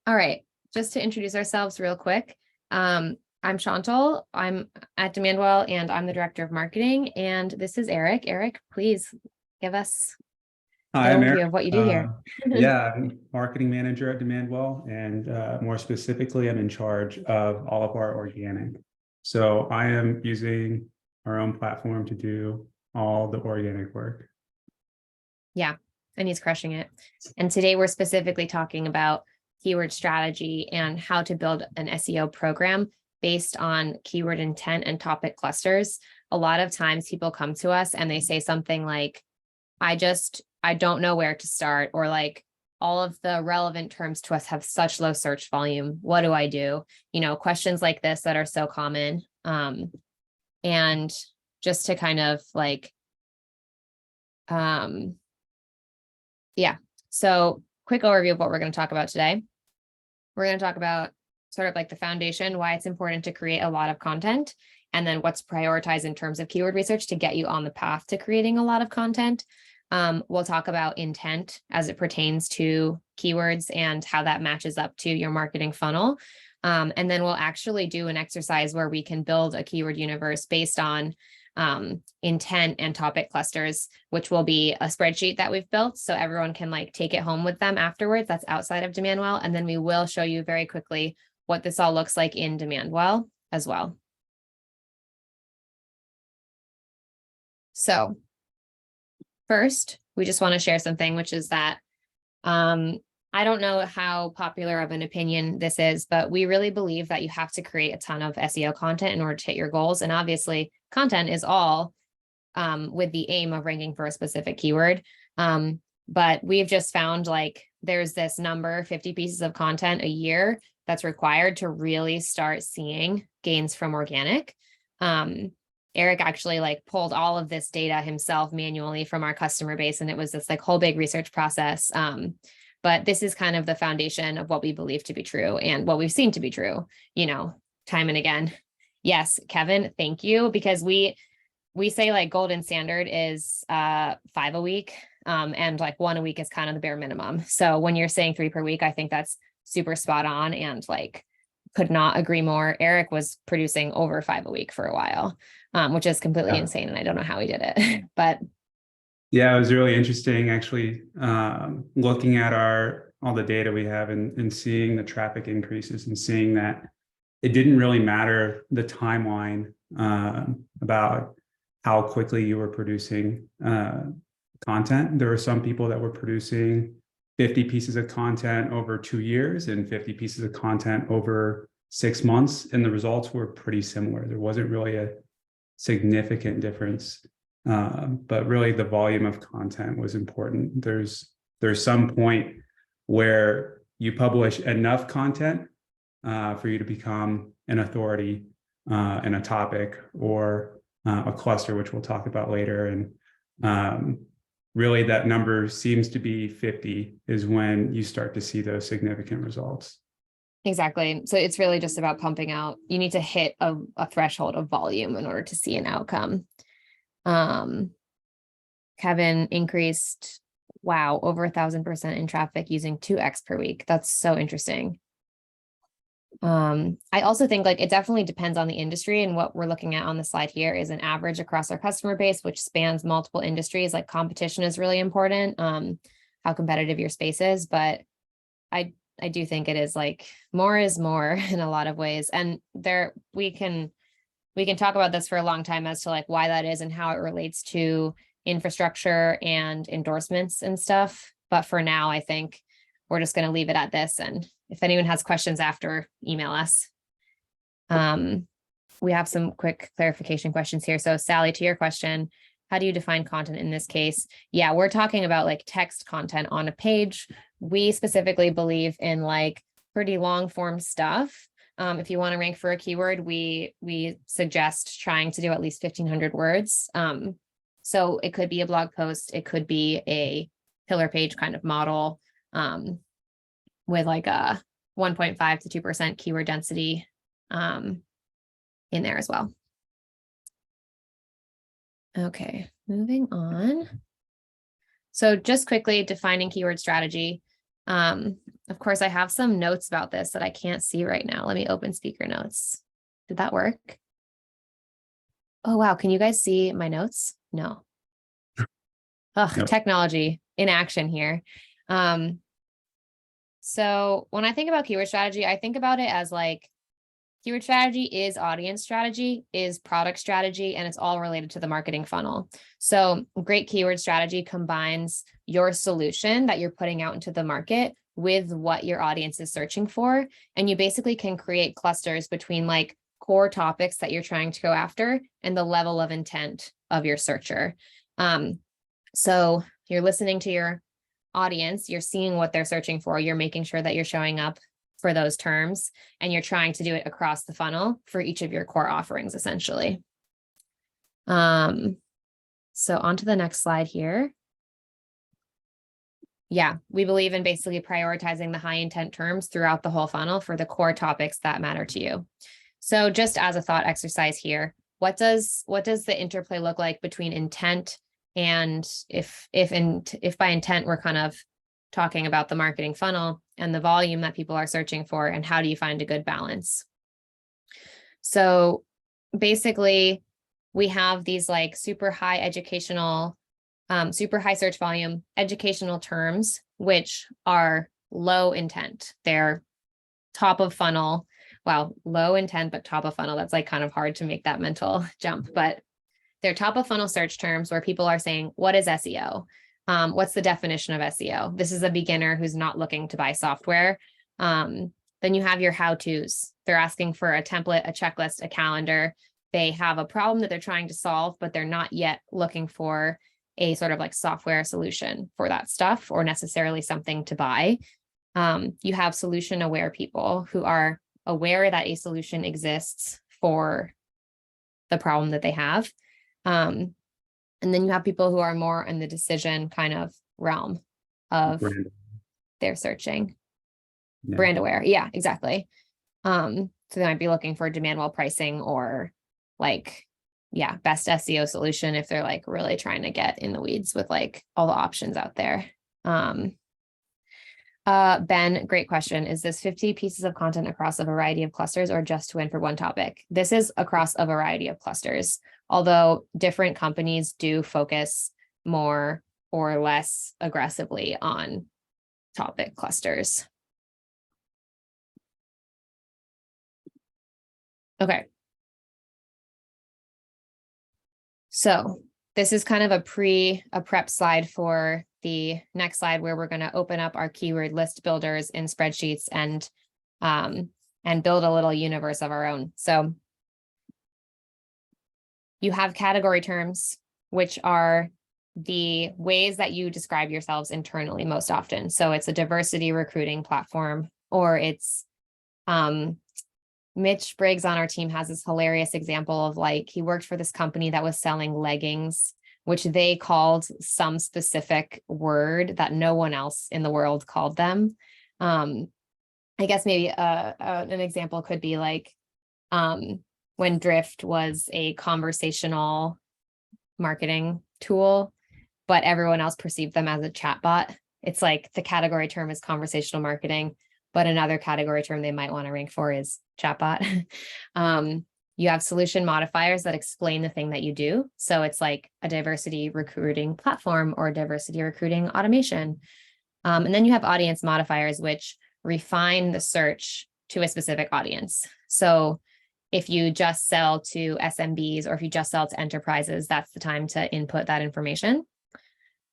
All right, just to introduce ourselves real quick. I'm Chantal. I'm at Demandwell and I'm the director of marketing. And this is Eric. Eric, please give us Hi, an I'm overview Eric. of what you do here. Yeah, I'm marketing manager at Demandwell, and more specifically, I'm in charge of all of our organic. So I am using our own platform to do all the organic work. Yeah, and he's crushing it. And today we're specifically talking about keyword strategy and how to build an SEO program based on keyword intent and topic clusters. A lot of times people come to us and they say something like, I don't know where to start, or like all of the relevant terms to us have such low search volume. What do I do? Questions like this that are so common. And just to kind of like, yeah. So quick overview of what we're going to talk about today. We're going to talk about sort of like the foundation, why it's important to create a lot of content, and then what's prioritized in terms of keyword research to get you on the path to creating a lot of content. We'll talk about intent as it pertains to keywords and how that matches up to your marketing funnel. And then we'll actually do an exercise where we can build a keyword universe based on intent and topic clusters, which will be a spreadsheet that we've built so everyone can like take it home with them afterwards. That's outside of Demandwell. And then we will show you very quickly what this all looks like in Demandwell as well. So first, we just want to share something, which is that I don't know how popular of an opinion this is, but we really believe that you have to create a ton of SEO content in order to hit your goals. And obviously, content is all with the aim of ranking for a specific keyword. But we've just found like there's this number, 50 pieces of content a year that's required to really start seeing gains from organic. Eric actually like pulled all of this data himself manually from our customer base. And it was this like whole big research process. But this is kind of the foundation of what we believe to be true and what we've seen to be true, time and again. Yes, Kevin, thank you. Because we say like golden standard is 5 a week. And like 1 a week is kind of the bare minimum. So when you're saying 3 per week, I think that's super spot on and like could not agree more. Eric was producing over 5 a week for a while, which is completely insane. And I don't know how he did it, but yeah, it was really interesting actually looking at all the data we have and seeing the traffic increases and seeing that it didn't really matter the timeline about how quickly you were producing content. There were some people that were producing 50 pieces of content over 2 years and 50 pieces of content over 6 months, and the results were pretty similar. There wasn't really a significant difference. But really the volume of content was important. There's some point where you publish enough content for you to become an authority in a topic or a cluster, which we'll talk about later. And really that number seems to be 50 is when you start to see those significant results. Exactly. So it's really just about pumping out. You need to hit a threshold of volume in order to see an outcome. Kevin increased, wow, over 1,000% in traffic using 2x per week. That's so interesting. I also think like it definitely depends on the industry, and what we're looking at on the slide here is an average across our customer base, which spans multiple industries. Like competition is really important, how competitive your space is, but I do think it is like more is more in a lot of ways. And we can talk about this for a long time as to like why that is and how it relates to infrastructure and endorsements and stuff. But for now, I think we're just going to leave it at this. And if anyone has questions after, email us. We have some quick clarification questions here. So Sally, to your question, how do you define content in this case? Yeah, we're talking about like text content on a page. We specifically believe in like pretty long form stuff. If you want to rank for a keyword, we suggest trying to do at least 1,500 words. So it could be a blog post, it could be a pillar page kind of model with like a 1.5 to 2% keyword density in there as well. Okay, moving on. So just quickly defining keyword strategy. Of course, I have some notes about this that I can't see right now. Let me open speaker notes. Did that work? Oh, wow. Can you guys see my notes? No. Ugh, Yep. technology in action here. So when I think about keyword strategy, I think about it as like keyword strategy is audience strategy, is product strategy, and it's all related to the marketing funnel. So great keyword strategy combines your solution that you're putting out into the market with what your audience is searching for. And you basically can create clusters between like core topics that you're trying to go after and the level of intent of your searcher. So you're listening to your audience, you're seeing what they're searching for, you're making sure that you're showing up for those terms, and you're trying to do it across the funnel for each of your core offerings, essentially. So on to the next slide here. Yeah, we believe in basically prioritizing the high intent terms throughout the whole funnel for the core topics that matter to you. So just as a thought exercise here, what does the interplay look like between intent and if by intent we're kind of talking about the marketing funnel and the volume that people are searching for, and how do you find a good balance? So basically we have these like super high educational, super high search volume educational terms, which are low intent. They're top of funnel. Well, low intent, but top of funnel. That's like kind of hard to make that mental jump, but they're top of funnel search terms where people are saying, what is SEO? What's the definition of SEO? This is a beginner who's not looking to buy software. Then you have your how-tos. They're asking for a template, a checklist, a calendar. They have a problem that they're trying to solve, but they're not yet looking for a sort of like software solution for that stuff or necessarily something to buy. You have solution aware people who are aware that a solution exists for the problem that they have. And then you have people who are more in the decision kind of realm of their searching. Yeah. Brand aware. Yeah, exactly. So they might be looking for demand while pricing or like, yeah, best SEO solution if they're like really trying to get in the weeds with like all the options out there. Ben, great question. Is this 50 pieces of content across a variety of clusters or just to win for one topic? This is across a variety of clusters, although different companies do focus more or less aggressively on topic clusters. Okay. So this is kind of a prep slide for the next slide where we're going to open up our keyword list builders in spreadsheets and build a little universe of our own. So you have category terms, which are the ways that you describe yourselves internally most often. So it's a diversity recruiting platform, or it's Mitch Briggs on our team has this hilarious example of like, he worked for this company that was selling leggings, which they called some specific word that no one else in the world called them. I guess maybe an example could be like when Drift was a conversational marketing tool, but everyone else perceived them as a chatbot. It's like the category term is conversational marketing, but another category term they might want to rank for is chatbot. You have solution modifiers that explain the thing that you do. So it's like a diversity recruiting platform or diversity recruiting automation. And then you have audience modifiers, which refine the search to a specific audience. So if you just sell to SMBs or if you just sell to enterprises, that's the time to input that information.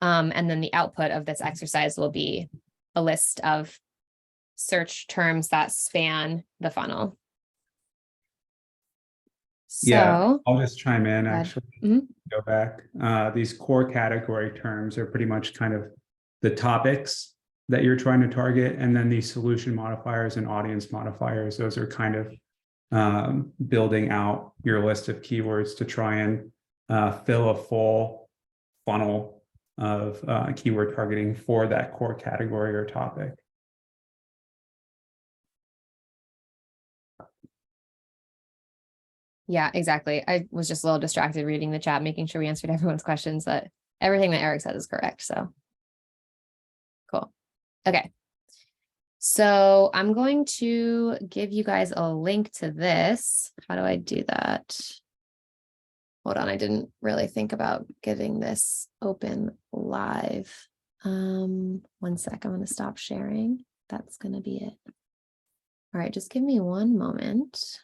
And then the output of this exercise will be a list of search terms that span the funnel. Yeah, So I'll just chime in, ahead. actually, Mhm. go back. These core category terms are pretty much kind of the topics that you're trying to target. And then these solution modifiers and audience modifiers, those are kind of building out your list of keywords to try and fill a full funnel of keyword targeting for that core category or topic. Yeah, exactly. I was just a little distracted reading the chat, making sure we answered everyone's questions, that everything that Eric said is correct. So cool. Okay. So I'm going to give you guys a link to this. How do I do that? Hold on, I didn't really think about getting this open live. 1 sec, I'm going to stop sharing. That's going to be it. All right, just give me one moment.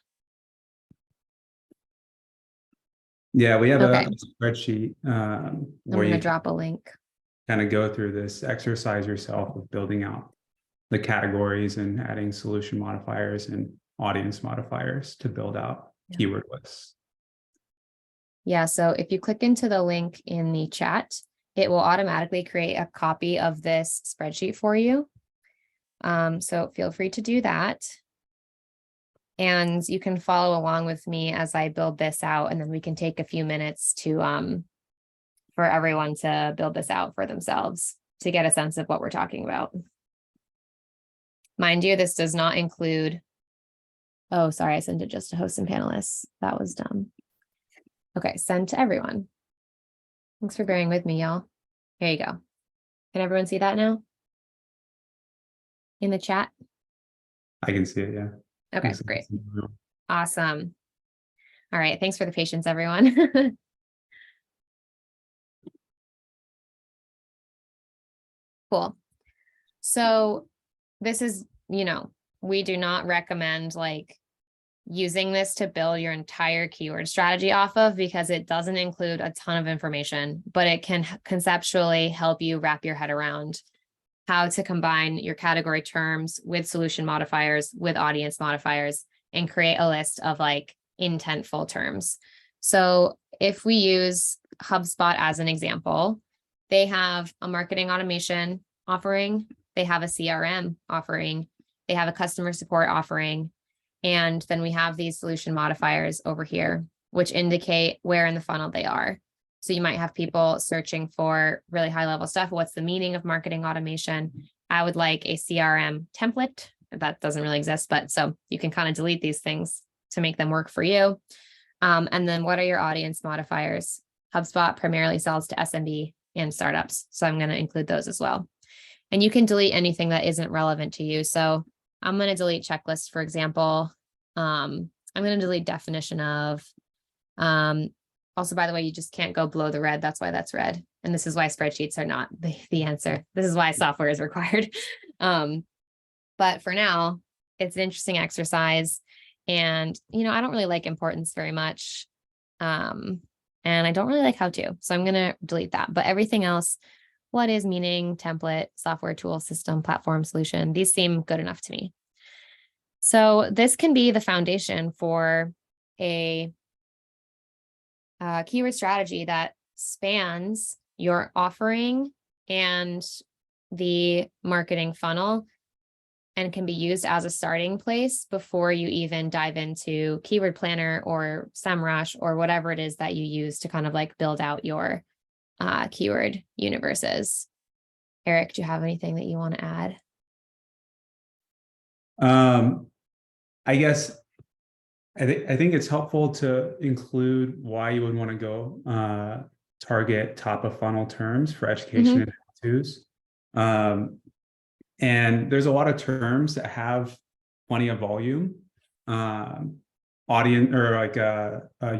Yeah, we have Okay. a spreadsheet I'm where going to you drop a link. kind of go through this exercise yourself of building out the categories and adding solution modifiers and audience modifiers to build out keyword lists. Yeah, so if you click into the link in the chat, it will automatically create a copy of this spreadsheet for you. So feel free to do that. And you can follow along with me as I build this out, and then we can take a few minutes to for everyone to build this out for themselves to get a sense of what we're talking about. Mind you, this does not include, oh, sorry, I sent it just to hosts and panelists. That was dumb. Okay, send to everyone. Thanks for bearing with me, y'all. Here you go. Can everyone see that now? In the chat? I can see it, yeah. Okay, great. Awesome. All right, thanks for the patience, everyone. Cool. So this is, we do not recommend like using this to build your entire keyword strategy off of, because it doesn't include a ton of information, but it can conceptually help you wrap your head around how to combine your category terms with solution modifiers, with audience modifiers, and create a list of like intentful terms. So if we use HubSpot as an example, they have a marketing automation offering, they have a CRM offering, they have a customer support offering, and then we have these solution modifiers over here, which indicate where in the funnel they are. So you might have people searching for really high level stuff. What's the meaning of marketing automation? I would like a CRM template. That doesn't really exist, but so you can kind of delete these things to make them work for you. And then what are your audience modifiers? HubSpot primarily sells to SMB and startups. So I'm going to include those as well. And you can delete anything that isn't relevant to you. So I'm going to delete checklists, for example. I'm going to delete definition of. Also, by the way, you just can't go below the red. That's why that's red. And this is why spreadsheets are not the answer. This is why software is required. But for now, it's an interesting exercise. And, I don't really like importance very much. And I don't really like how to. So I'm going to delete that. But everything else, what is meaning, template, software, tool, system, platform, solution, these seem good enough to me. So this can be the foundation for a keyword strategy that spans your offering and the marketing funnel, and can be used as a starting place before you even dive into Keyword Planner or SEMrush or whatever it is that you use to kind of like build out your keyword universes. Eric, do you have anything that you want to add? I guess I think it's helpful to include why you would want to go target top of funnel terms for education and how-tos. And there's a lot of terms that have plenty of volume. Audience or like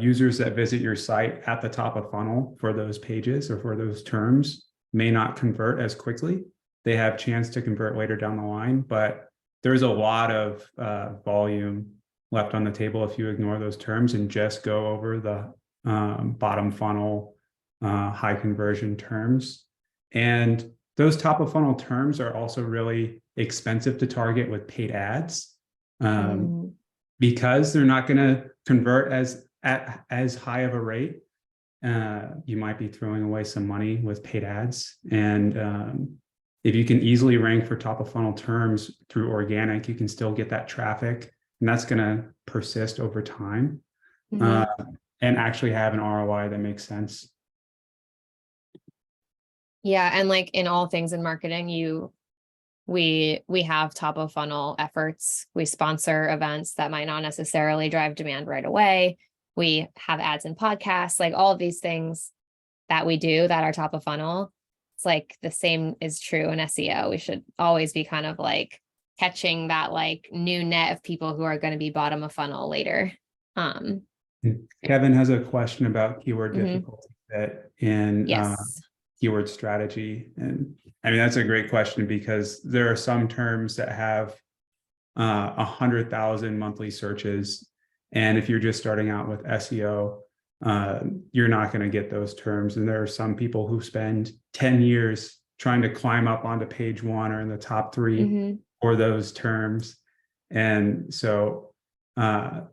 users that visit your site at the top of funnel for those pages or for those terms may not convert as quickly. They have chance to convert later down the line, but there's a lot of volume left on the table if you ignore those terms and just go over the bottom funnel high conversion terms. And those top of funnel terms are also really expensive to target with paid ads because they're not going to convert at as high of a rate. You might be throwing away some money with paid ads. And if you can easily rank for top of funnel terms through organic, you can still get that traffic, and that's going to persist over time and actually have an ROI that makes sense. Yeah, and like in all things in marketing, we have top of funnel efforts. We sponsor events that might not necessarily drive demand right away. We have ads in podcasts, like all of these things that we do that are top of funnel. It's like the same is true in SEO. We should always be kind of like catching that like new net of people who are going to be bottom of funnel later. Kevin has a question about keyword Mhm. difficulty fit in Yes. keyword strategy. And I mean, that's a great question because there are some terms that have 100,000 monthly searches. And if you're just starting out with SEO, you're not going to get those terms. And there are some people who spend 10 years trying to climb up onto page 1 or in the top 3 Mhm. for those terms. And so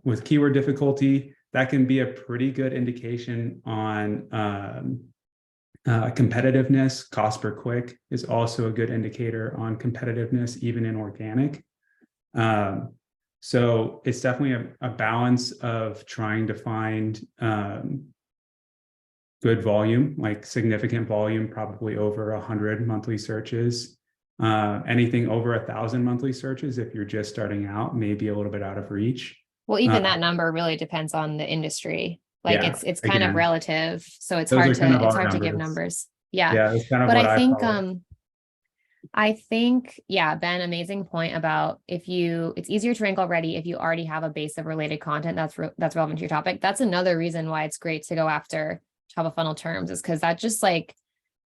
with keyword difficulty, that can be a pretty good indication on competitiveness. Cost per click is also a good indicator on competitiveness, even in organic. So it's definitely a balance of trying to find good volume, like significant volume, probably over 100 monthly searches. Anything over 1,000 monthly searches, if you're just starting out, may be a little bit out of reach. Well, even that number really depends on the industry. Like Yeah, it's kind of again, relative, so it's those hard are kind of to our give numbers. numbers. Yeah. Yeah, that's kind of But what I I think follow. yeah, Ben, amazing point about it's easier to rank already if you already have a base of related content that's relevant to your topic. That's another reason why it's great to go after top of funnel terms, is because that just like,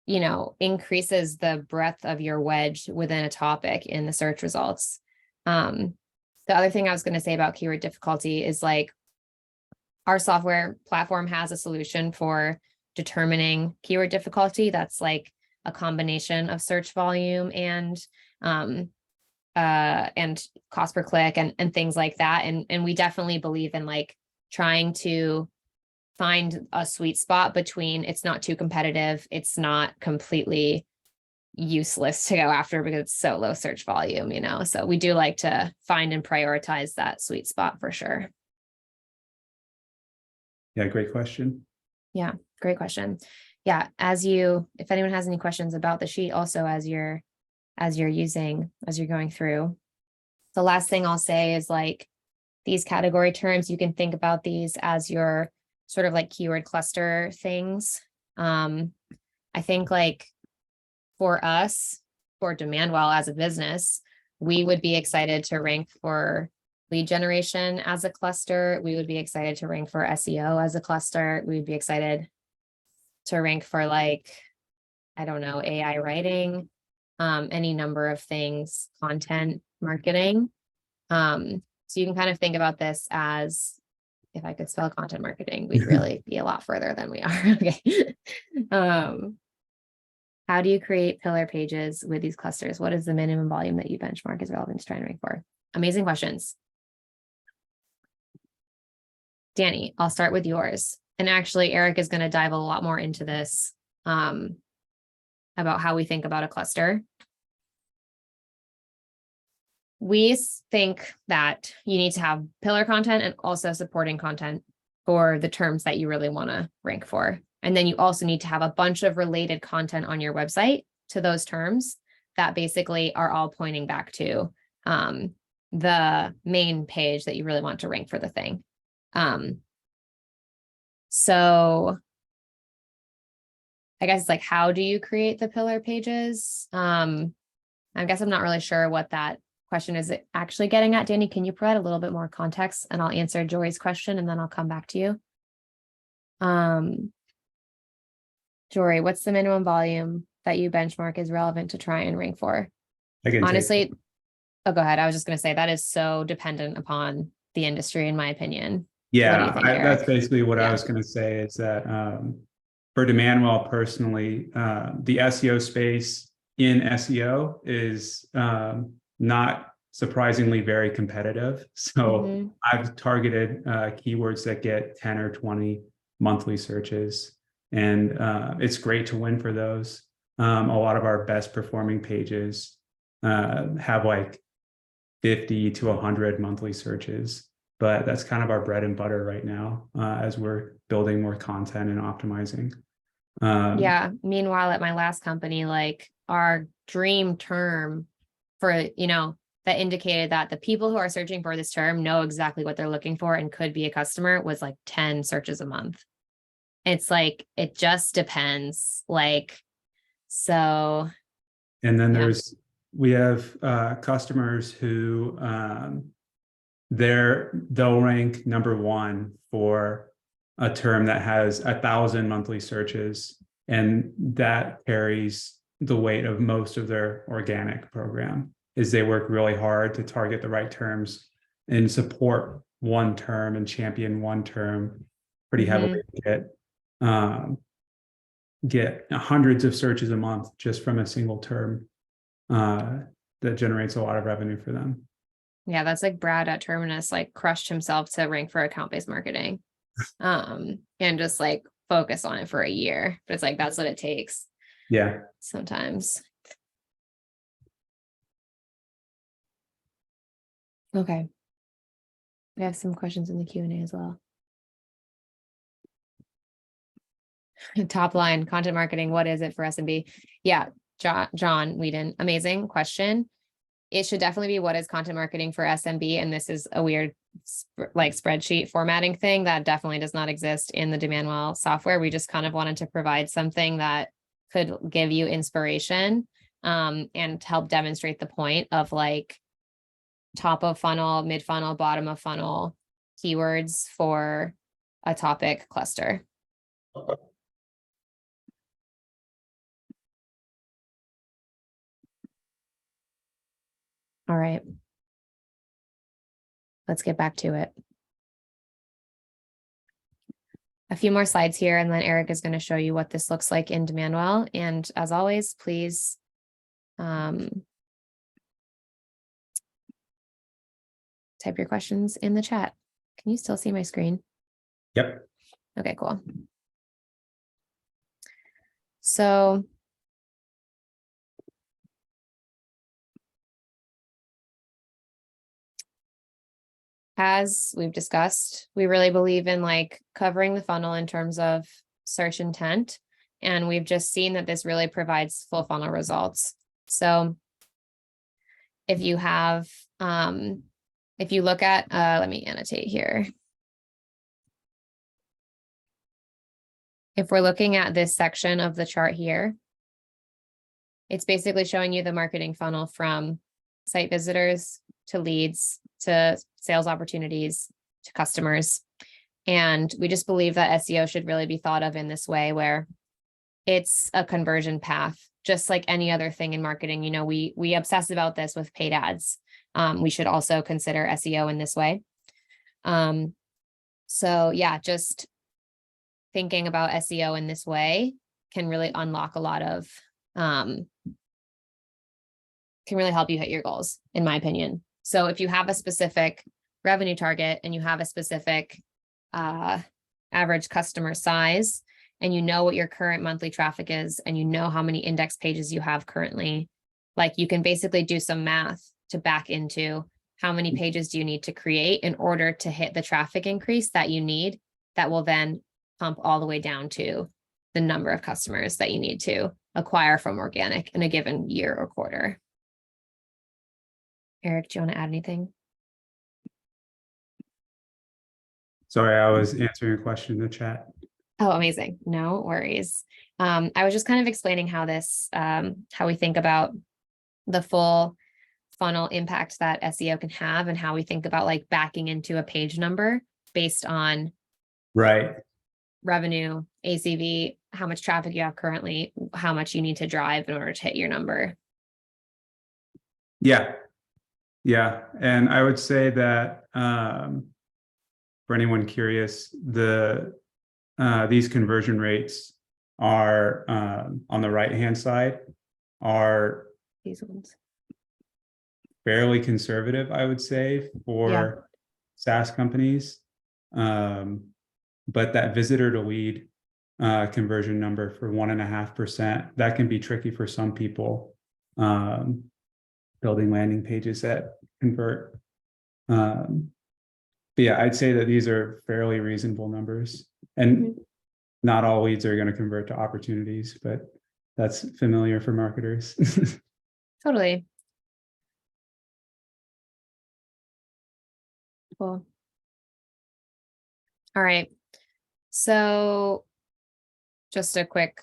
increases the breadth of your wedge within a topic in the search results. The other thing I was going to say about keyword difficulty is like our software platform has a solution for determining keyword difficulty. That's like a combination of search volume and cost per click and things like that. And we definitely believe in like trying to find a sweet spot between it's not too competitive, it's not completely useless to go after because it's so low search volume, so we do like to find and prioritize that sweet spot for sure. Yeah, great question. Yeah, great question. Yeah, if anyone has any questions about the sheet also as you're going through, the last thing I'll say is like these category terms, you can think about these as your sort of like keyword cluster things. I think like for us, for Demandwell as a business, we would be excited to rank for lead generation as a cluster. We would be excited to rank for SEO as a cluster. We would be excited to rank for like, I don't know, AI writing, any number of things, content marketing. So you can kind of think about this as, if I could spell content marketing, we'd really be a lot further than we are. Okay. How do you create pillar pages with these clusters? What is the minimum volume that you benchmark is relevant to try and rank for? Amazing questions. Danny, I'll start with yours. And actually, Eric is going to dive a lot more into this about how we think about a cluster. We think that you need to have pillar content and also supporting content for the terms that you really want to rank for. And then you also need to have a bunch of related content on your website to those terms that basically are all pointing back to the main page that you really want to rank for the thing. So I guess it's like, how do you create the pillar pages? I guess I'm not really sure what that question is actually getting at. Danny, can you provide a little bit more context and I'll answer Jory's question and then I'll come back to you. Jory, what's the minimum volume that you benchmark is relevant to try and rank for? Honestly, oh, go ahead. I was just going to say that is so dependent upon the industry, in my opinion. Yeah, what do you think, Eric? that's basically what I was going to say is that for Demandwell personally, the SEO space in SEO is not surprisingly very competitive. So I've targeted keywords that get 10 or 20 monthly searches. And it's great to win for those. A lot of our best performing pages have like 50 to 100 monthly searches. But that's kind of our bread and butter right now as we're building more content and optimizing. Yeah. Meanwhile, at my last company, like our dream term for, that indicated that the people who are searching for this term know exactly what they're looking for and could be a customer was like 10 searches a month. It's like, it just depends. Like, so. And then there's we have customers who they'll rank number one for a term that has 1,000 monthly searches, and that carries the weight of most of their organic program. Is they work really hard to target the right terms and support one term and champion one term pretty heavily. Get hundreds of searches a month just from a single term that generates a lot of revenue for them. Yeah, that's like Brad at Terminus, like crushed himself to rank for account-based marketing. And just like focus on it for a year. But it's like that's what it takes. Yeah. Sometimes. Okay. We have some questions in the Q&A as well. Top line, content marketing, what is it for SMB? Yeah, John Whedon, amazing question. It should definitely be what is content marketing for SMB, and this is a weird like spreadsheet formatting thing that definitely does not exist in the Demandwell software. We just kind of wanted to provide something that could give you inspiration and help demonstrate the point of like top of funnel, mid funnel, bottom of funnel keywords for a topic cluster. All right. Let's get back to it. A few more slides here, and then Eric is going to show you what this looks like in Demandwell. And as always, please type your questions in the chat. Can you still see my screen? Yep. Okay, cool. So as we've discussed, we really believe in like covering the funnel in terms of search intent. And we've just seen that this really provides full funnel results. So if you have, if you look at, let me annotate here. If we're looking at this section of the chart here, it's basically showing you the marketing funnel from site visitors to leads to sales opportunities to customers. And we just believe that SEO should really be thought of in this way, where it's a conversion path, just like any other thing in marketing. You know, we obsess about this with paid ads. We should also consider SEO in this way. So yeah, just thinking about SEO in this way can really unlock a lot of, can really help you hit your goals, in my opinion. So if you have a specific revenue target and you have a specific average customer size, and you know what your current monthly traffic is, and you know how many index pages you have currently, like you can basically do some math to back into how many pages do you need to create in order to hit the traffic increase that you need, that will then pump all the way down to the number of customers that you need to acquire from organic in a given year or quarter. Eric, do you want to add anything? Sorry, I was answering a question in the chat. Oh, amazing. No worries. I was just kind of explaining how this, how we think about the full funnel impact that SEO can have, and how we think about like backing into a page number based on revenue, ACV, how much traffic you have currently, how much you need to drive in order to hit your number. Yeah. Yeah. And I would say that for anyone curious, these conversion rates are on the right-hand side are These ones fairly conservative, I would say, for SaaS companies. But that visitor to lead conversion number for 1.5%, that can be tricky for some people. Building landing pages that convert. But yeah, I'd say that these are fairly reasonable numbers, and not all leads are going to convert to opportunities, but that's familiar for marketers. Totally. Cool. All right. So just a quick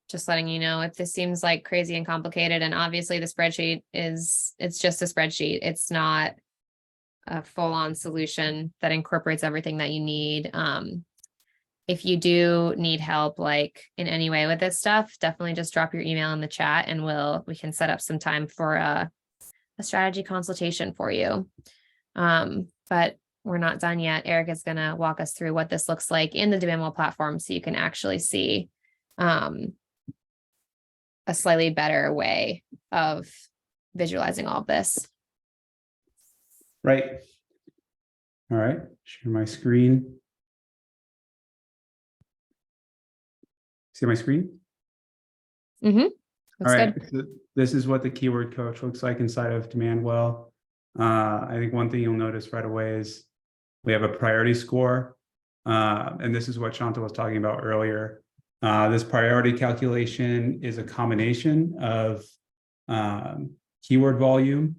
just letting you know if this seems like crazy and complicated, and obviously the spreadsheet it's just a spreadsheet. It's not a full-on solution that incorporates everything that you need. If you do need help, like in any way with this stuff, definitely just drop your email in the chat and we can set up some time for a strategy consultation for you. But we're not done yet. Eric is going to walk us through what this looks like in the Demandwell platform so you can actually see a slightly better way of visualizing all of this. Right. All right. Share my screen. See my screen? Mm-hmm. All right. Good. So this is what the keyword coach looks like inside of Demandwell. I think one thing you'll notice right away is we have a priority score. And this is what Shanta was talking about earlier. This priority calculation is a combination of keyword volume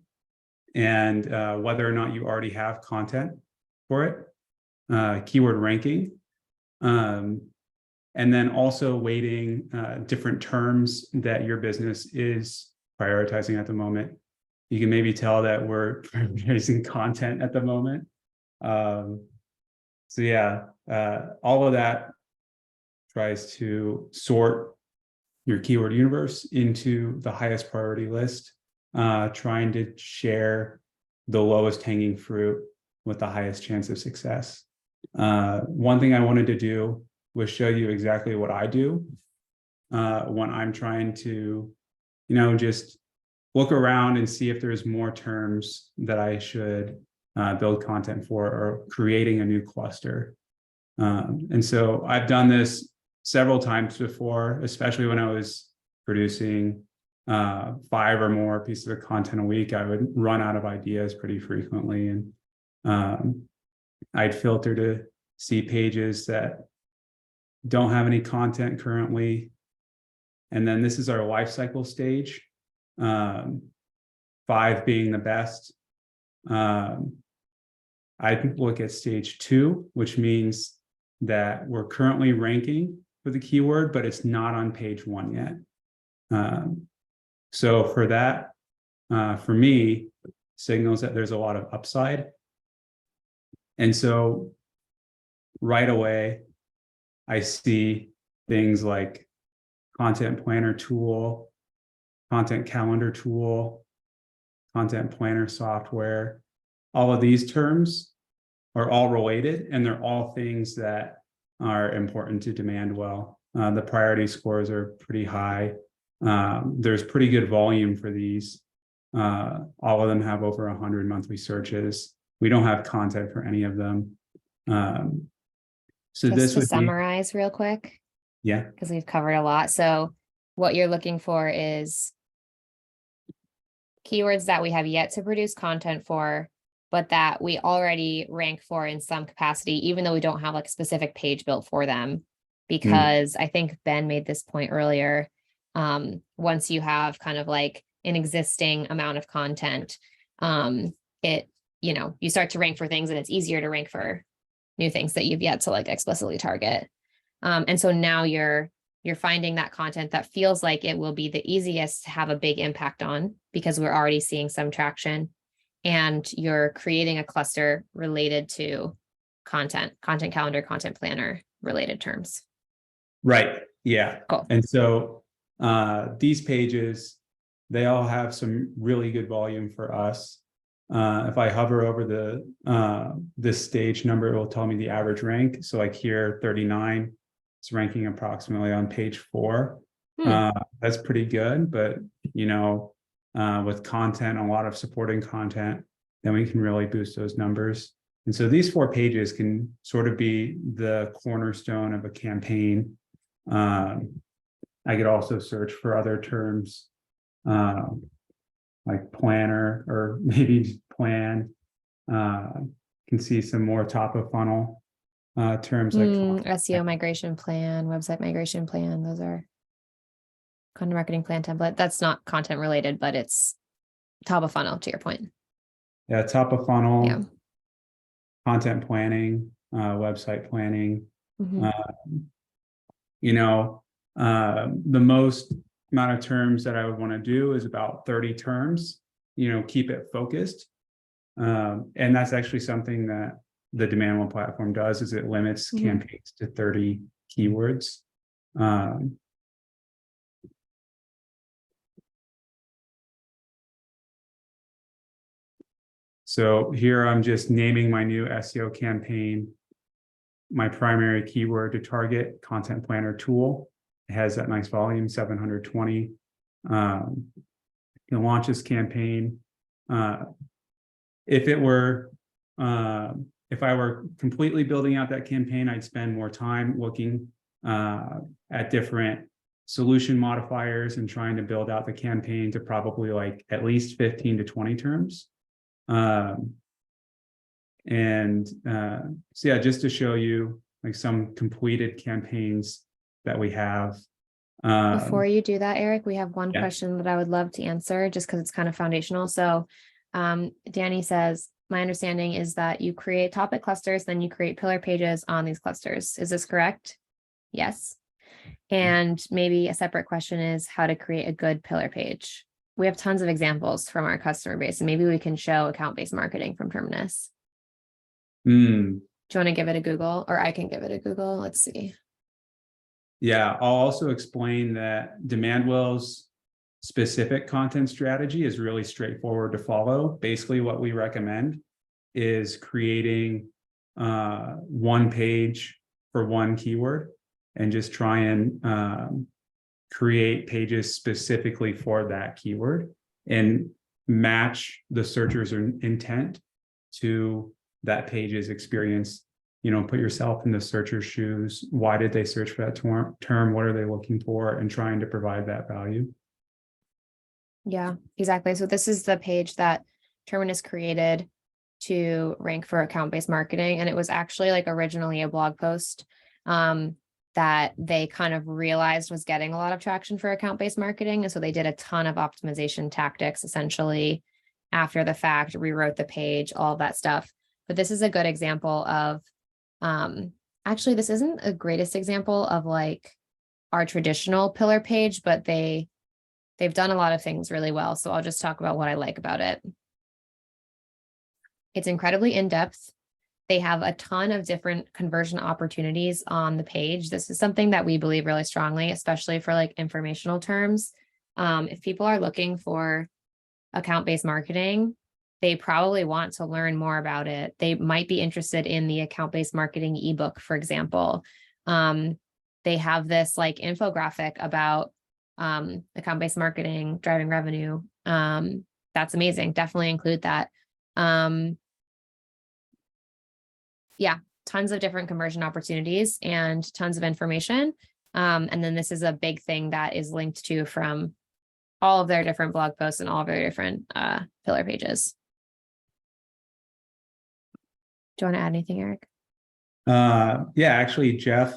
and whether or not you already have content for it, keyword ranking, and then also weighting different terms that your business is prioritizing at the moment. You can maybe tell that we're prioritizing content at the moment. So yeah, all of that tries to sort your keyword universe into the highest priority list, trying to share the lowest hanging fruit with the highest chance of success. One thing I wanted to do was show you exactly what I do when I'm trying to, just look around and see if there's more terms that I should build content for, or creating a new cluster. And so I've done this several times before, especially when I was producing 5 or more pieces of content a week. I would run out of ideas pretty frequently, and I'd filter to see pages that don't have any content currently. And then this is our life cycle stage, 5 being the best. I look at stage 2, which means that we're currently ranking for the keyword, but it's not on page 1 yet. So for that, for me, signals that there's a lot of upside. And so right away, I see things like content planner tool, content calendar tool, content planner software. All of these terms are all related, and they're all things that are important to Demandwell. The priority scores are pretty high. There's pretty good volume for these. All of them have over 100 monthly searches. We don't have content for any of them. So Just this to would summarize real quick, yeah, because we've covered a lot. So what you're looking for is keywords that we have yet to produce content for, but that we already rank for in some capacity, even though we don't have like a specific page built for them. Because I think Ben made this point earlier. Once you have kind of like an existing amount of content, you start to rank for things, and it's easier to rank for new things that you've yet to like explicitly target. And so now you're finding that content that feels like it will be the easiest to have a big impact on, because we're already seeing some traction, and you're creating a cluster related to content calendar, content planner related terms. right. Yeah. Cool. And so these pages, they all have some really good volume for us. If I hover over this stage number, it will tell me the average rank. So like here, 39, it's ranking approximately on page 4. That's pretty good, but with content, a lot of supporting content, then we can really boost those numbers. And so these 4 pages can sort of be the cornerstone of a campaign. I could also search for other terms, like planner, or maybe plan. Can see some more top of funnel terms like SEO migration plan, website migration plan. Those are content marketing plan template. That's not content related, but it's top of funnel, to your point. Yeah, top of funnel, Yeah. content planning, website planning. The most amount of terms that I would want to do is about 30 terms, keep it focused. And that's actually something that the Demandwell platform does, is it limits campaigns to 30 keywords. So here I'm just naming my new SEO campaign, my primary keyword to target, content planner tool. It has that nice volume, 720. Launch this campaign. If I were completely building out that campaign, I'd spend more time looking at different solution modifiers and trying to build out the campaign to probably like at least 15 to 20 terms. So yeah, just to show you like some completed campaigns that we have. Before you do that, Eric, we have one Yeah. question that I would love to answer just because it's kind of foundational. So Danny says, my understanding is that you create topic clusters, then you create pillar pages on these clusters. Is this correct? Yes. And maybe a separate question is how to create a good pillar page. We have tons of examples from our customer base, and maybe we can show account-based marketing from Terminus. Do you want to give it a Google, or I can give it a Google? Let's see. Yeah, I'll also explain that Demandwell's specific content strategy is really straightforward to follow. Basically, what we recommend is creating one page for one keyword and just try and create pages specifically for that keyword and match the searcher's intent to that page's experience. Put yourself in the searcher's shoes. Why did they search for that term? What are they looking for? And trying to provide that value. Yeah, exactly. So this is the page that Terminus created to rank for account-based marketing. And it was actually like originally a blog post that they kind of realized was getting a lot of traction for account-based marketing. And so they did a ton of optimization tactics, essentially after the fact, rewrote the page, all of that stuff. But this is a good example of, actually, this isn't a greatest example of like our traditional pillar page, but they've done a lot of things really well. So I'll just talk about what I like about it. It's incredibly in-depth. They have a ton of different conversion opportunities on the page. This is something that we believe really strongly, especially for like informational terms. If people are looking for account-based marketing, they probably want to learn more about it. They might be interested in the account-based marketing ebook, for example. They have this like infographic about account-based marketing, driving revenue. That's amazing. Definitely include that. Yeah, tons of different conversion opportunities and tons of information. And then this is a big thing that is linked to from all of their different blog posts and all of their different pillar pages. Do you want to add anything, Eric? Yeah, actually, Jeff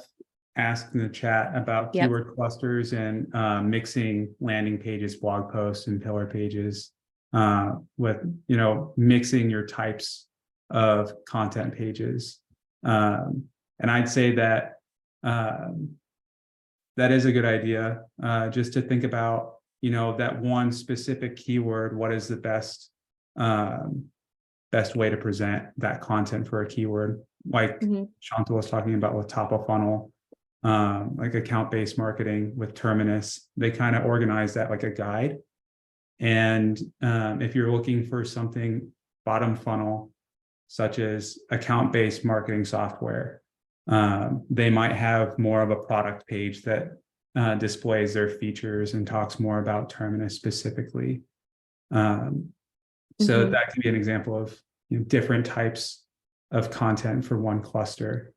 asked in the chat about Yep. keyword clusters and mixing landing pages, blog posts, and pillar pages with, mixing your types of content pages. And I'd say that that is a good idea, just to think about, that one specific keyword. What is the best way to present that content for a keyword? Like Chantal was talking about with top of funnel, like account-based marketing with Terminus, they kind of organize that like a guide. And if you're looking for something bottom funnel, such as account-based marketing software, they might have more of a product page that displays their features and talks more about Terminus specifically. So that could be an example of different types of content for one cluster.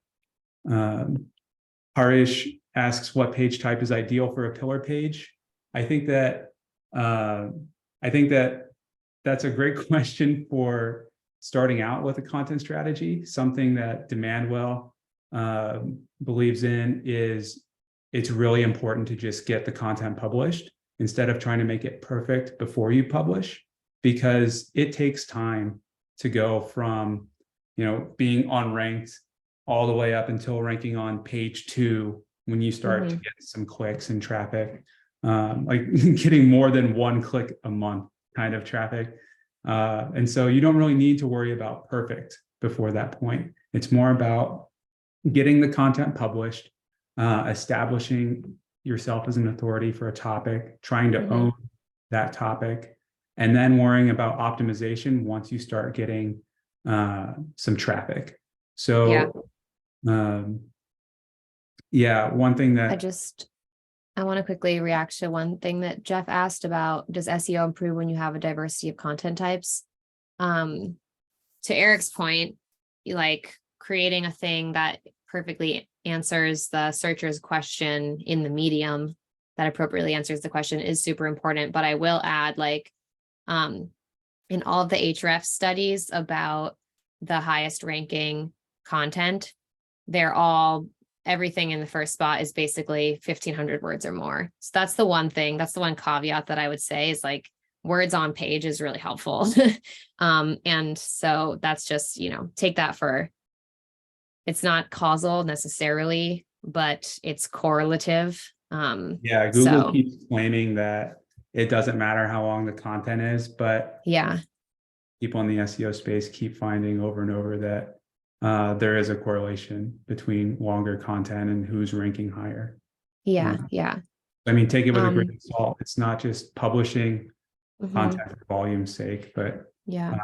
Harish asks what page type is ideal for a pillar page. I think that that's a great question for starting out with a content strategy. Something that Demandwell believes in is it's really important to just get the content published instead of trying to make it perfect before you publish, because it takes time to go from, being unranked all the way up until ranking on page 2 when you start to Mhm. get some clicks and traffic, like getting more than one click a month kind of traffic. And so you don't really need to worry about perfect before that point. It's more about getting the content published, establishing yourself as an authority for a topic, trying to own Mhm. that topic, and then worrying about optimization once you start getting some traffic. Yeah. So, yeah, one thing I that, just I want to quickly react to one thing that Jeff asked about, does SEO improve when you have a diversity of content types? Um, to Eric's point, like creating a thing that perfectly answers the searcher's question in the medium that appropriately answers the question is super important. But I will add, like, in all of the Href studies about the highest ranking content, they're all, everything in the first spot is basically 1,500 words or more. So that's the one thing, that's the one caveat that I would say is, like, words on page is really helpful. And so that's just, take that for, it's not causal necessarily, but it's correlative. yeah, Google So keeps claiming that it doesn't matter how long the content is, but yeah, people in the SEO space keep finding over and over that there is a correlation between longer content and who's ranking higher. yeah, yeah. I mean, take it with a grain Um, of salt. It's not just publishing mhm, content for volume's sake, but yeah.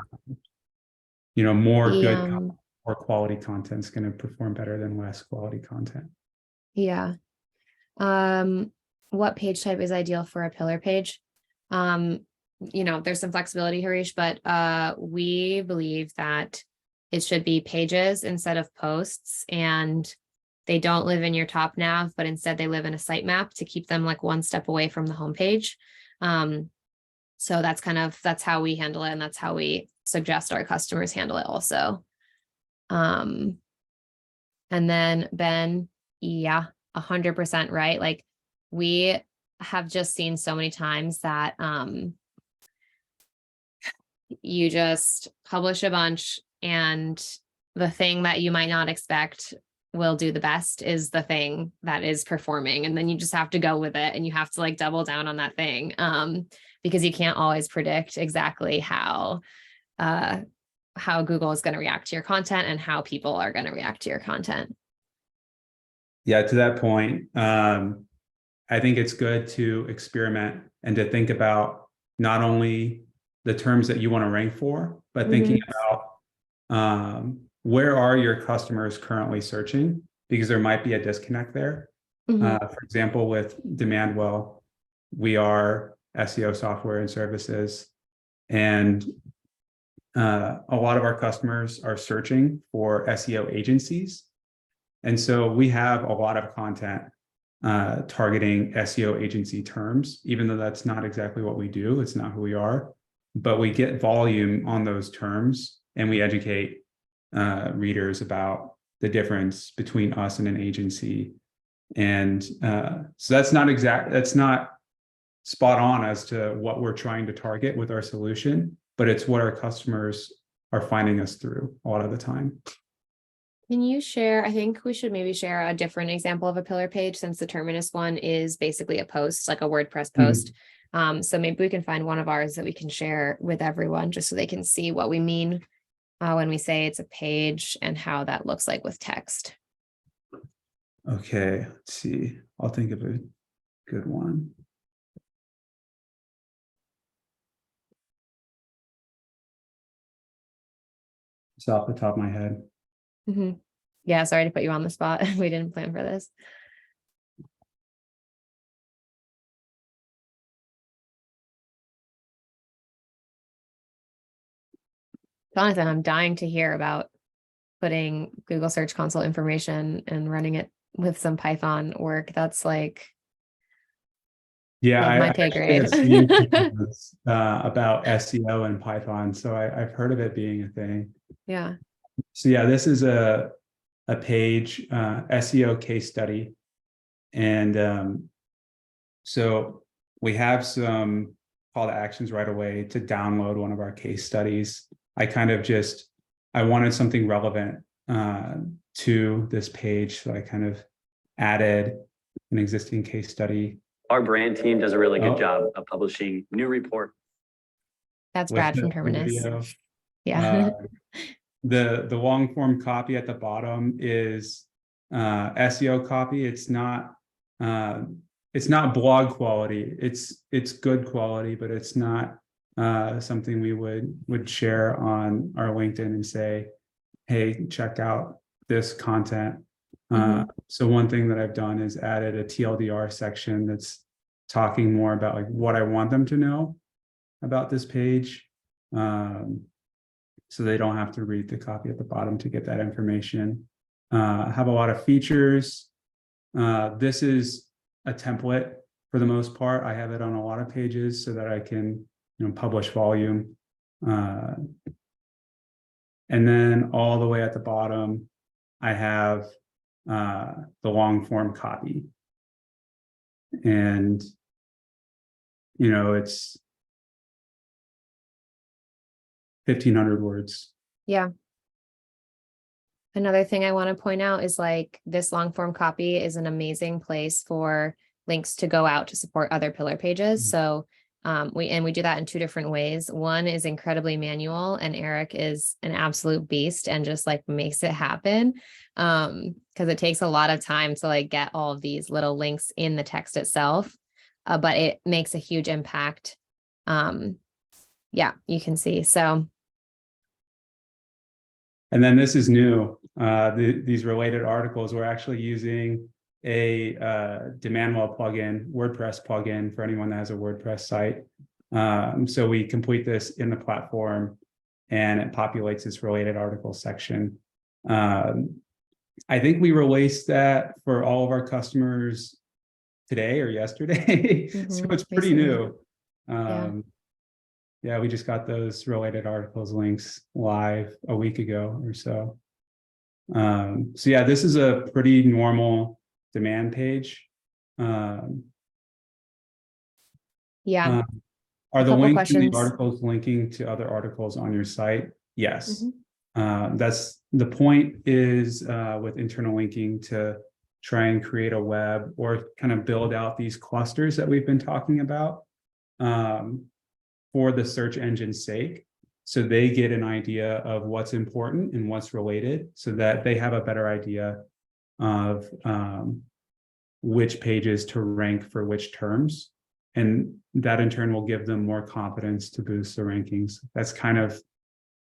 more The good, more quality content is going to perform better than less quality content. yeah. Um, what page type is ideal for a pillar page? Um, there's some flexibility, Harish, but we believe that it should be pages instead of posts, and they don't live in your top nav, but instead they live in a sitemap to keep them like one step away from the homepage. So that's how we handle it, and that's how we suggest our customers handle it also. Um, and then Ben, yeah, 100% right. Like, we have just seen so many times that you just publish a bunch, and the thing that you might not expect will do the best is the thing that is performing, and then you just have to go with it, and you have to like double down on that thing, because you can't always predict exactly uh how Google is going to react to your content and how people are going to react to your content. Yeah, to that point, I think it's good to experiment and to think about not only the terms that you want to rank for, but thinking Mhm. about where are your customers currently searching, because there might be a disconnect there. Mhm. For example, with Demandwell, we are SEO software and services, and a lot of our customers are searching for SEO agencies. And so we have a lot of content targeting SEO agency terms, even though that's not exactly what we do. It's not who we are, but we get volume on those terms, and we educate readers about the difference between us and an agency. And so that's not spot on as to what we're trying to target with our solution, but it's what our customers are finding us through a lot of the time. Can you share? I think we should maybe share a different example of a pillar page, since the Terminus one is basically a post, like a WordPress post. So maybe we can find one of ours that we can share with everyone, just so they can see what we mean when we say it's a page and how that looks like with text. Okay, let's see. I'll think of a good one. It's off the top of my head. Mhm. Yeah, sorry to put you on the spot. We didn't plan for this. Jonathan, I'm dying to hear about putting Google Search Console information and running it with some Python work. That's like Yeah, above my I pay actually grade. have seen videos, about SEO and Python, so I've heard of it being a thing. Yeah. So yeah, this is a page, SEO case study, and so we have some call to actions right away to download one of our case studies. I wanted something relevant to this page, so I kind of added an existing case study. Our brand team does a really good Oh. job of publishing new report. That's with Brad from the Terminus. video. Yeah. The long form copy at the bottom is SEO copy. It's not blog quality. It's good quality, but it's not something we would share on our LinkedIn and say, hey, check out this content. So one thing that I've done is added a TLDR section that's talking more about like what I want them to know about this page. So they don't have to read the copy at the bottom to get that information. I have a lot of features. This is a template for the most part. I have it on a lot of pages so that I can, publish volume. And then all the way at the bottom, I have the long form copy. And, it's 1,500 words. Yeah. Another thing I want to point out is like this long form copy is an amazing place for links to go out to support other pillar pages. So we do that in 2 different ways. One is incredibly manual, and Eric is an absolute beast and just like makes it happen. Because it takes a lot of time to like get all of these little links in the text itself. But it makes a huge impact. Yeah, you can see. So. And then this is new. These related articles, we're actually using a Demandwell plugin, WordPress plugin for anyone that has a WordPress site. So we complete this in the platform and it populates this related articles section. I think we released that for all of our customers today or yesterday. So it's pretty new. Yeah, we just got those related articles links live a week ago or so. So yeah, this is a pretty normal demand page. Yeah. Are the links in the articles linking to other articles on your site? Yes. That's the point is with internal linking to try and create a web or kind of build out these clusters that we've been talking about. For the search engine's sake, so they get an idea of what's important and what's related, so that they have a better idea of which pages to rank for which terms, and that in turn will give them more confidence to boost the rankings. That's kind of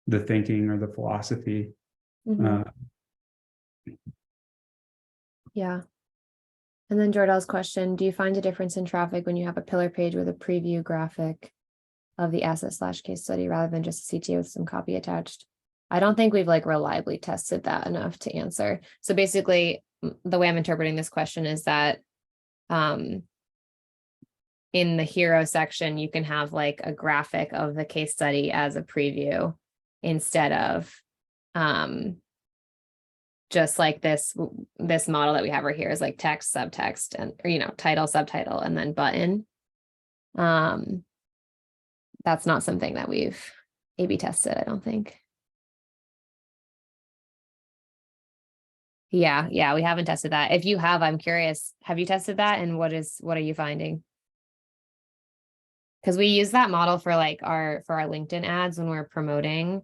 the thinking or the philosophy. Yeah. And then Jordell's question, do you find a difference in traffic when you have a pillar page with a preview graphic of the asset/case study rather than just a CTA with some copy attached? I don't think we've like reliably tested that enough to answer. So basically the way I'm interpreting this question is that in the hero section, you can have like a graphic of the case study as a preview instead of just like this model that we have right here is like text, subtext, and title, subtitle, and then button. That's not something that we've A/B tested, I don't think. Yeah, we haven't tested that. If you have, I'm curious, have you tested that? And what are you finding? Because we use that model for like our LinkedIn ads when we're promoting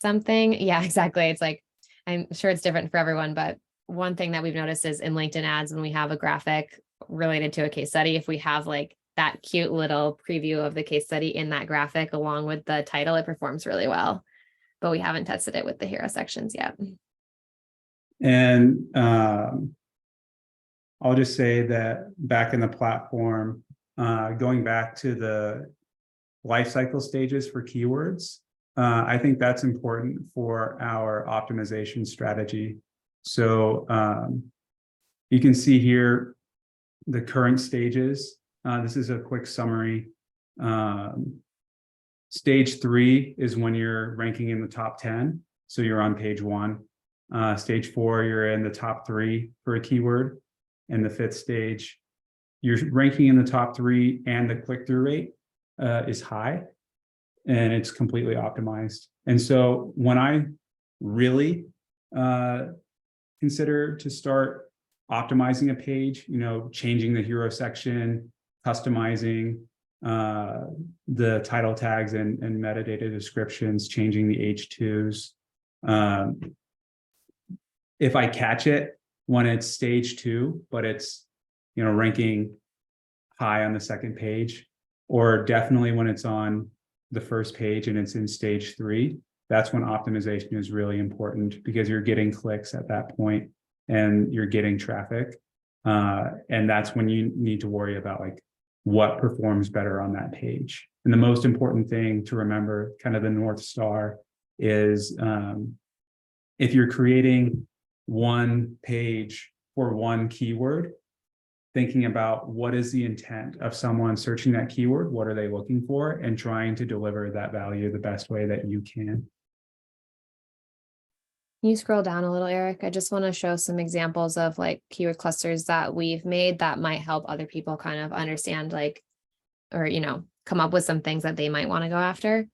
something. Yeah, exactly. It's like, I'm sure it's different for everyone, but one thing that we've noticed is in LinkedIn ads, when we have a graphic related to a case study, if we have like that cute little preview of the case study in that graphic along with the title, it performs really well. But we haven't tested it with the hero sections yet. And I'll just say that back in the platform, going back to the life cycle stages for keywords, I think that's important for our optimization strategy. So you can see here the current stages. This is a quick summary. Stage 3 is when you're ranking in the top 10. So you're on page 1. Stage 4, you're in the top 3 for a keyword. And the 5th stage, you're ranking in the top 3 and the click-through rate is high and it's completely optimized. And so when I really consider to start optimizing a page, changing the hero section, customizing the title tags and metadata descriptions, changing the H2s. If I catch it when it's stage 2, but it's, ranking high on the second page, or definitely when it's on the first page and it's in stage 3, that's when optimization is really important, because you're getting clicks at that point and you're getting traffic. And that's when you need to worry about like what performs better on that page. And the most important thing to remember, kind of the North Star, is if you're creating one page for one keyword, thinking about what is the intent of someone searching that keyword, what are they looking for, and trying to deliver that value the best way that you can. Can you scroll down a little, Eric? I just want to show some examples of like keyword clusters that we've made that might help other people kind of understand, like, or, come up with some things that they might want to go after.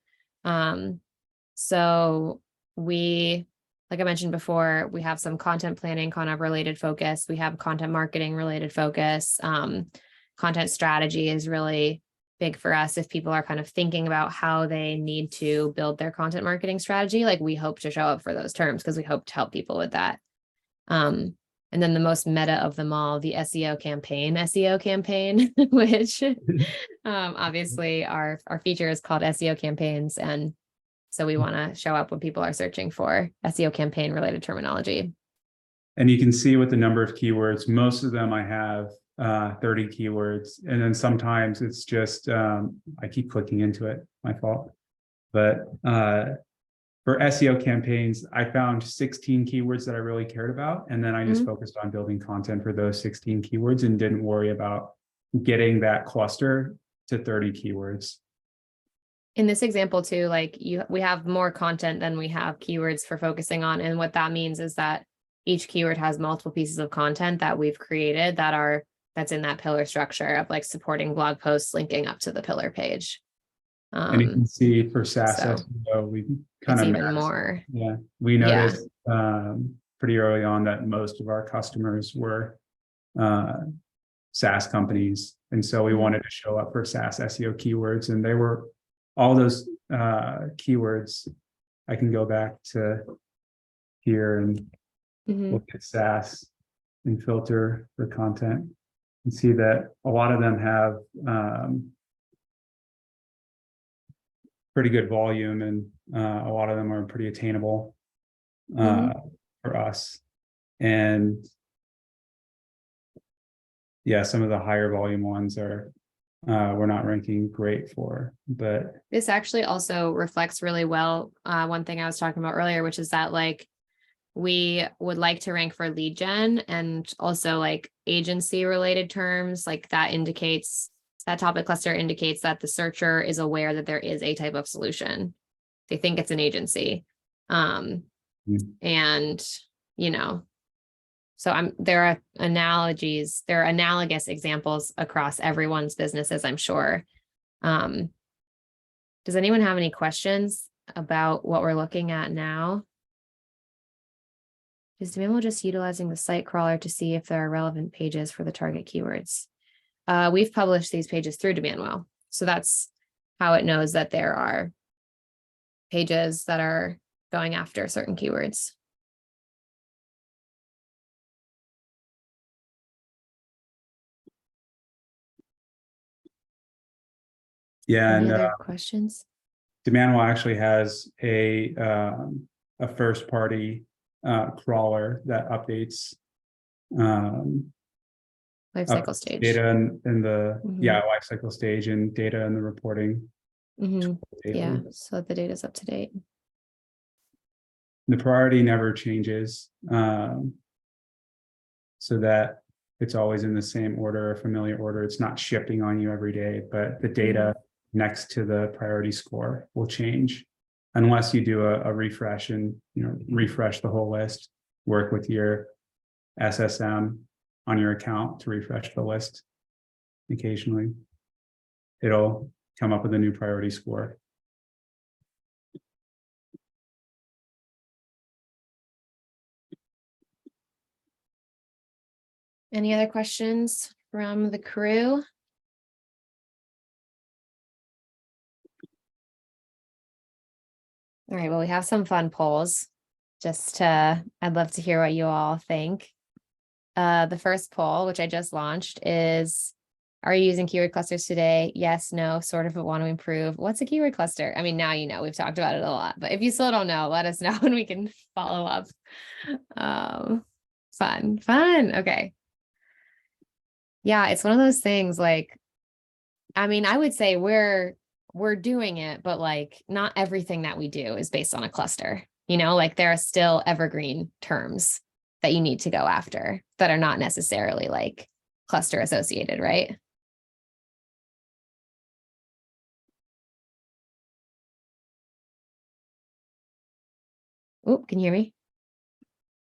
So we, like I mentioned before, we have some content planning kind of related focus. We have content marketing related focus. Content strategy is really big for us if people are kind of thinking about how they need to build their content marketing strategy. Like, we hope to show up for those terms because we hope to help people with that. And then the most meta of them all, the SEO campaign, which obviously our feature is called SEO campaigns. And so we want to show up when people are searching for SEO campaign related terminology. And you can see with the number of keywords, most of them I have 30 keywords. And then sometimes it's just, I keep clicking into it, my fault. But for SEO campaigns, I found 16 keywords that I really cared about. And then I just focused on building content for those 16 keywords and didn't worry about getting that cluster to 30 keywords. In this example too, like we have more content than we have keywords for focusing on. And what that means is that each keyword has multiple pieces of content that we've created that's in that pillar structure of like supporting blog posts linking up to the pillar page. And you can see for SaaS SEO, we kind of even more. Yeah, we noticed pretty early on that most of our customers were SaaS companies. And so we wanted to show up for SaaS SEO keywords, and they were all those keywords. I can go back to here and look at SaaS and filter for content and see that a lot of them have pretty good volume, and a lot of them are pretty attainable for us. And yeah, some of the higher volume ones are we're not ranking great for, but this actually also reflects really well one thing I was talking about earlier, which is that like we would like to rank for lead gen and also like agency related terms. Like that topic cluster indicates that the searcher is aware that there is a type of solution. They think it's an agency. And so there are analogous examples across everyone's businesses, I'm sure. Does anyone have any questions about what we're looking at now? Is Demandwell just utilizing the site crawler to see if there are relevant pages for the target keywords? We've published these pages through Demandwell, so that's how it knows that there are pages that are going after certain keywords. Yeah, any other questions? Demandwell actually has a first party crawler that updates Life cycle stage data in the life cycle stage and data in the reporting. Yeah, so the data's up to date. The priority never changes, so that it's always in the same order, familiar order. It's not shifting on you every day, but the data next to the priority score will change unless you do a refresh and refresh the whole list, work with your SSM on your account to refresh the list. Occasionally it'll come up with a new priority score. Any other questions from the crew? All right, well, we have some fun polls. I'd love to hear what you all think. The first poll, which I just launched, is, are you using keyword clusters today? Yes, no, sort of, but want to improve. What's a keyword cluster? I mean, now you know, we've talked about it a lot, but if you still don't know, let us know and we can follow up. Fun. Okay. Yeah, it's one of those things like, I mean, I would say we're doing it, but like not everything that we do is based on a cluster. You know, like there are still evergreen terms that you need to go after that are not necessarily like cluster associated, right? Oh, can you hear me?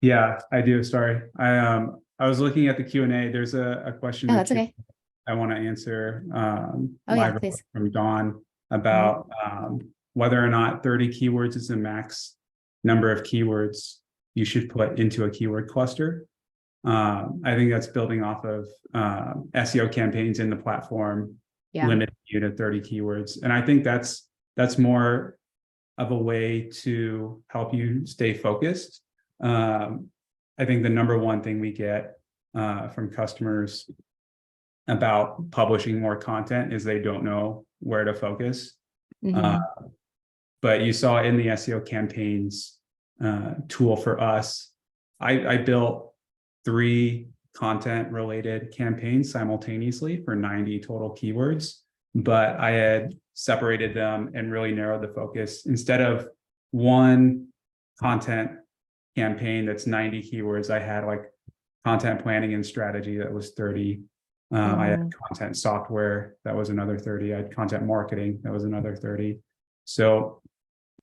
Yeah, I do. Sorry. I was looking at the Q&A. There's a question Oh, or that's two okay. I want to answer Oh yeah, live please. from Dawn about whether or not 30 keywords is the max number of keywords you should put into a keyword cluster. I think that's building off of SEO campaigns in the platform, Yeah. limiting you to 30 keywords. And I think that's more of a way to help you stay focused. I think the number one thing we get from customers about publishing more content is they don't know where to focus. Mhm. But you saw in the SEO campaigns tool for us, I built 3 content related campaigns simultaneously for 90 total keywords, but I had separated them and really narrowed the focus. Instead of one content campaign that's 90 keywords, I had like content planning and strategy that was 30. I had content software that was another 30. I had content marketing that was another 30. So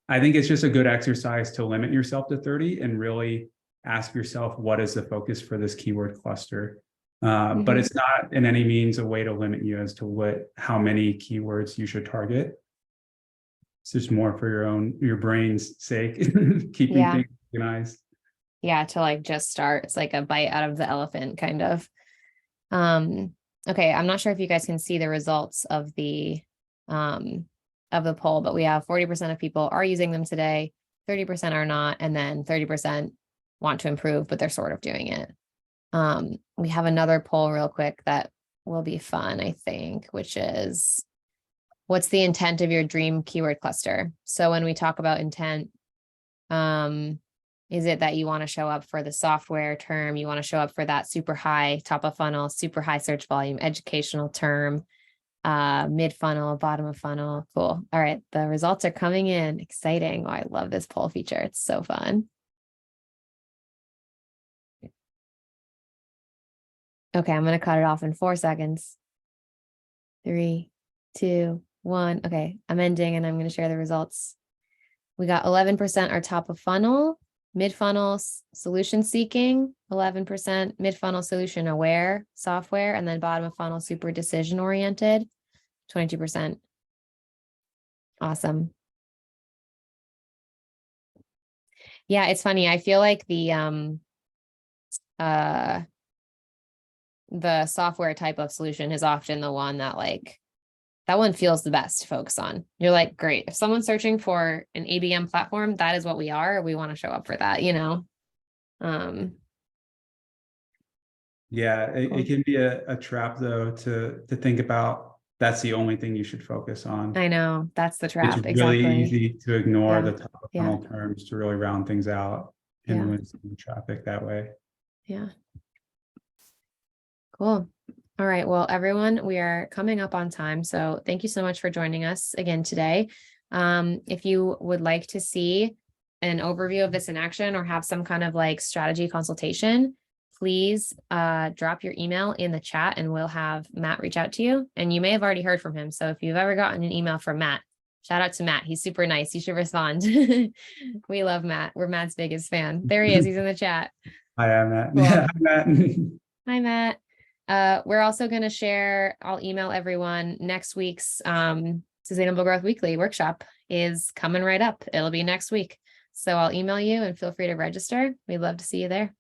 I think it's just a good exercise to limit yourself to 30 and really ask yourself, what is the focus for this keyword cluster? But it's not in any means a way to limit you as to how many keywords you should target. It's just more for your brain's sake, keeping things organized. Yeah, to like just start. It's like a bite out of the elephant kind of. Okay, I'm not sure if you guys can see the results of the poll, but we have 40% of people are using them today, 30% are not, and then 30% want to improve, but they're sort of doing it. We have another poll real quick that will be fun, I think, which is, what's the intent of your dream keyword cluster? So when we talk about intent, is it that you want to show up for the software term? You want to show up for that super high top of funnel, super high search volume, educational term, mid funnel, bottom of funnel? Cool. All right. The results are coming in. Exciting. Oh, I love this poll feature. It's so fun. Okay. I'm going to cut it off in 4 seconds. 3, 2, 1. Okay. I'm ending and I'm going to share the results. We got 11% are top of funnel, mid-funnel solution seeking, 11% mid-funnel solution aware software, and then bottom of funnel super decision oriented, 22%. Awesome. Yeah, it's funny. I feel like the software type of solution is often the one that like, that one feels the best to focus on. You're like, great. If someone's searching for an ABM platform, that is what we are. We want to show up for that, you know? Yeah, Cool. it can be a trap though to think about that's the only thing you should focus on. I know, that's the It's trap. really Exactly. easy to ignore Yeah. the top of funnel terms to really round things out and win some traffic that way. Yeah. Cool. All right. Well, everyone, we are coming up on time. So thank you so much for joining us again today. If you would like to see an overview of this in action or have some kind of like strategy consultation, please drop your email in the chat and we'll have Matt reach out to you. And you may have already heard from him. So if you've ever gotten an email from Matt, shout out to Matt. He's super nice. You should respond. We love Matt. We're Matt's biggest fan. There he is. He's in the chat. Hi, I'm Matt. Cool. Hi, Matt. Hi, Matt. We're also going to share, I'll email everyone, next week's Sustainable Growth Weekly workshop is coming right up. It'll be next week. So I'll email you and feel free to register. We'd love to see you there.